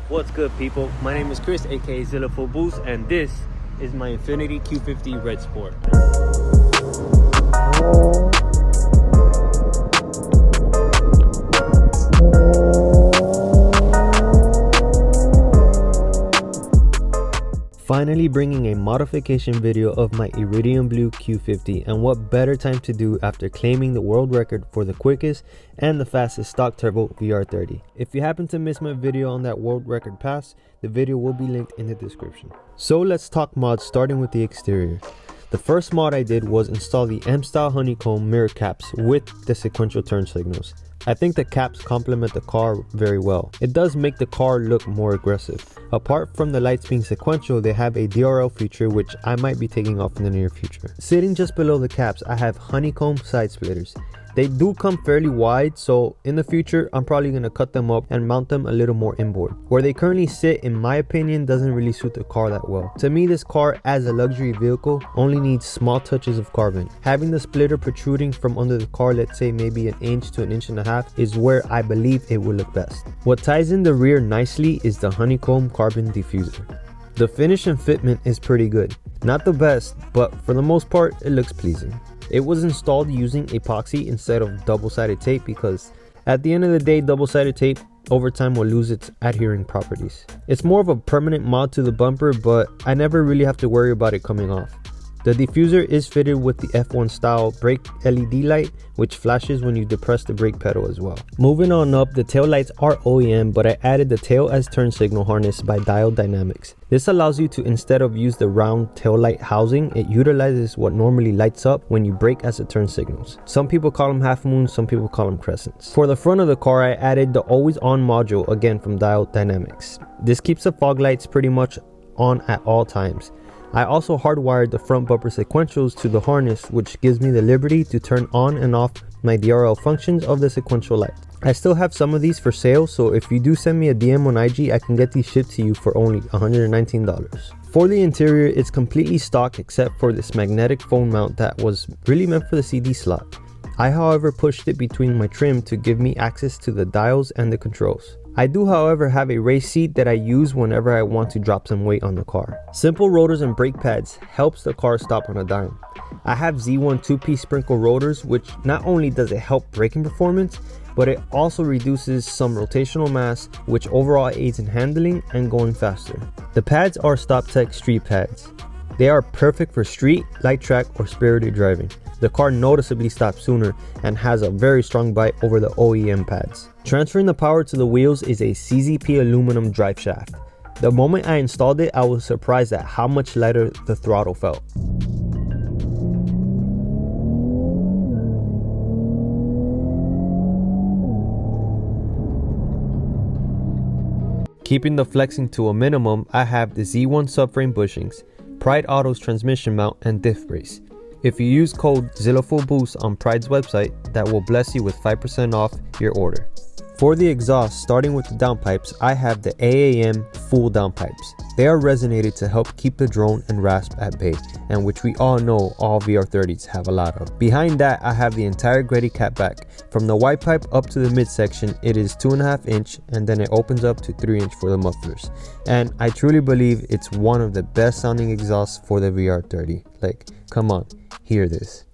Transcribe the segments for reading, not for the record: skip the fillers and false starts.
What's good, people? My name is Chris, aka ZillaFullBoost, and this is my Infiniti Q50 Red Sport. Finally bringing a modification video of my Iridium Blue Q50, and what better time to do after claiming the world record for the quickest and the fastest stock turbo VR30. If you happen to miss my video on that world record pass, the video will be linked in the description. So let's talk mods, starting with the exterior. The first mod I did was install the M-style honeycomb mirror caps with the sequential turn signals. I think the caps complement the car very well. It does make the car look more aggressive. Apart from the lights being sequential, they have a DRL feature which I might be taking off in the near future. Sitting just below the caps, I have honeycomb side splitters. They do come fairly wide, so in the future I'm probably going to cut them up and mount them a little more inboard. Where they currently sit, in my opinion, doesn't really suit the car that well. To me, this car as a luxury vehicle only needs small touches of carbon. Having the splitter protruding from under the car, let's say maybe 1 inch to 1.5 inches, is where I believe it will look best. What ties in the rear nicely is the honeycomb carbon diffuser. The finish and fitment is pretty good. Not the best, but for the most part it looks pleasing. It was installed using epoxy instead of double-sided tape because at the end of the day, double-sided tape over time will lose its adhering properties. It's more of a permanent mod to the bumper, but I never really have to worry about it coming off. The diffuser is fitted with the F1 style brake LED light, which flashes when you depress the brake pedal as well. Moving on up, the tail lights are OEM, but I added the tail as turn signal harness by Dial Dynamics. This allows you to, instead of use the round tail light housing, it utilizes what normally lights up when you brake as it turn signals. Some people call them half moons, some people call them crescents. For the front of the car, I added the always on module, again from Dial Dynamics. This keeps the fog lights pretty much on at all times. I also hardwired the front bumper sequentials to the harness, which gives me the liberty to turn on and off my DRL functions of the sequential light. I still have some of these for sale, so if you do send me a DM on IG, I can get these shipped to you for only $119. For the interior, it's completely stock except for this magnetic phone mount that was really meant for the CD slot. I, however, pushed it between my trim to give me access to the dials and the controls. I do, however, have a race seat that I use whenever I want to drop some weight on the car. Simple rotors and brake pads helps the car stop on a dime. I have Z1 2-piece sprinkle rotors, which not only does it help braking performance, but it also reduces some rotational mass, which overall aids in handling and going faster. The pads are StopTech street pads. They are perfect for street, light track, or spirited driving. The car noticeably stops sooner and has a very strong bite over the OEM pads. Transferring the power to the wheels is a CZP aluminum drive shaft. The moment I installed it, I was surprised at how much lighter the throttle felt. Keeping the flexing to a minimum, I have the Z1 subframe bushings, Pride Auto's transmission mount, and diff brace. If you use code ZillaFullBoost on Pride's website, that will bless you with 5% off your order. For the exhaust, starting with the downpipes, I have the AAM full downpipes. They are resonated to help keep the drone and rasp at bay, and which we all know all VR30s have a lot of. Behind that, I have the entire Greddy catback. From the white pipe up to the midsection, it is 2.5 inch, and then it opens up to 3 inch for the mufflers. And I truly believe it's one of the best sounding exhausts for the VR30. Like, come on, hear this.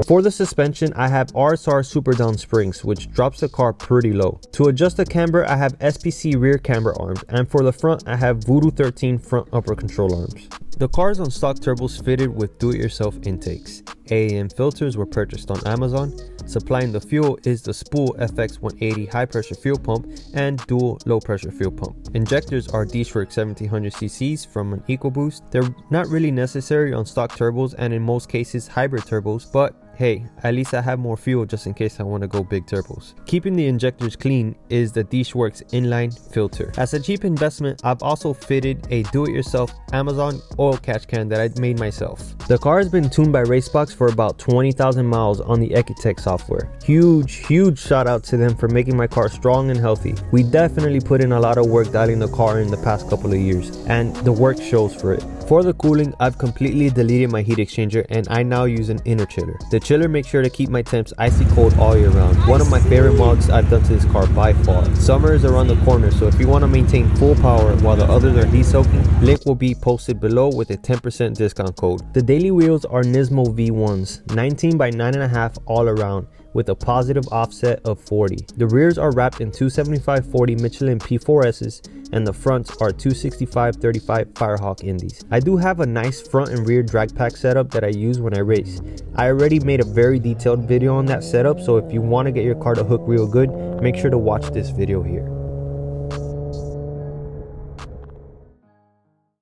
For the suspension, I have RSR Super Down Springs, which drops the car pretty low. To adjust the camber, I have SPC rear camber arms, and for the front, I have Voodoo 13 front upper control arms. The car is on stock turbos fitted with do-it-yourself intakes. AAM filters were purchased on Amazon. Supplying the fuel is the Spool FX180 high pressure fuel pump and dual low pressure fuel pump. Injectors are D-Shwork 1700 cc's from an EcoBoost. They're not really necessary on stock turbos and in most cases hybrid turbos, but hey, at least I have more fuel just in case I want to go big turbos. Keeping the injectors clean is the DishWorks inline filter. As a cheap investment, I've also fitted a do-it-yourself Amazon oil catch can that I made myself. The car has been tuned by Racebox for about 20,000 miles on the Ecotech software. Huge shout out to them for making my car strong and healthy. We definitely put in a lot of work dialing the car in the past couple of years, and the work shows for it. For the cooling, I've completely deleted my heat exchanger and I now use an inner chiller. The chiller makes sure to keep my temps icy cold all year round. One of my favorite mods I've done to this car by far. Summer is around the corner, so if you want to maintain full power while the others are heat soaking, link will be posted below with a 10% discount code. The daily wheels are Nismo V1s, 19 by 9.5 all around, with a positive offset of 40. The rears are wrapped in 275/40 Michelin P4Ss and the fronts are 265/35 Firehawk Indies. I do have a nice front and rear drag pack setup that I use when I race. I already made a very detailed video on that setup, so if you want to get your car to hook real good, make sure to watch this video here.